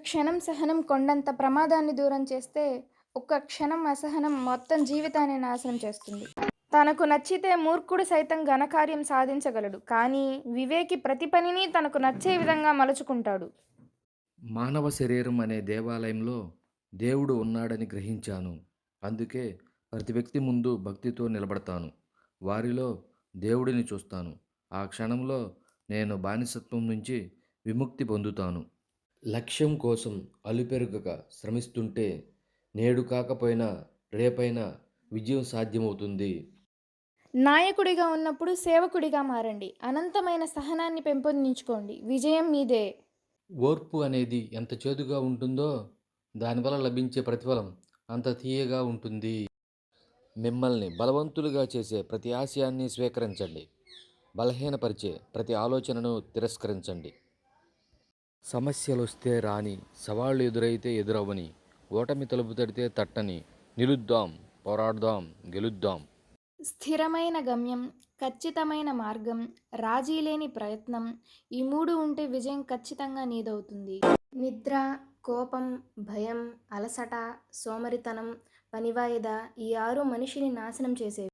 క్షణం సహనం కొండంత ప్రమాదాన్ని దూరం చేస్తే, ఒక్క క్షణం అసహనం మొత్తం జీవితాన్ని నాశనం చేస్తుంది. తనకు నచ్చితే మూర్ఖుడు సైతం ఘనకార్యం సాధించగలడు. కానీ వివేకి ప్రతి పనిని తనకు నచ్చే విధంగా మలుచుకుంటాడు. మానవ శరీరం అనే దేవాలయంలో దేవుడు ఉన్నాడని గ్రహించాను. అందుకే ప్రతి వ్యక్తి ముందు భక్తితో నిలబడతాను. వారిలో దేవుడిని చూస్తాను. ఆ క్షణంలో నేను బానిసత్వం నుంచి విముక్తి పొందుతాను. లక్ష్యం కోసం అలుపెరుగక శ్రమిస్తుంటే నేడు కాకపోయినా రేపైనా విజయం సాధ్యమవుతుంది. నాయకుడిగా ఉన్నప్పుడు సేవకుడిగా మారండి. అనంతమైన సహనాన్ని పెంపొందించుకోండి. విజయం మీదే. ఓర్పు అనేది ఎంత చేదుగా ఉంటుందో దానివల్ల లభించే ప్రతిఫలం అంత తీయగా ఉంటుంది. మిమ్మల్ని బలవంతులుగా చేసే ప్రతి ఆశయాన్ని స్వీకరించండి. బలహీనపరిచే ప్రతి ఆలోచనను తిరస్కరించండి. సమస్యలొస్తే రాని, సవాళ్లు ఎదురైతే ఎదురవ్వని, ఓటమి తలుపు తడితే తట్టని, నిలుద్దాం, పోరాడదాం, గెలుద్దాం. స్థిరమైన గమ్యం, ఖచ్చితమైన మార్గం, రాజీ లేని ప్రయత్నం ఈ 3 ఉంటే విజయం ఖచ్చితంగా నీదవుతుంది. నిద్ర, కోపం, భయం, అలసట, సోమరితనం, పనివాయిదా ఈ 6 మనిషిని నాశనం చేసేవి.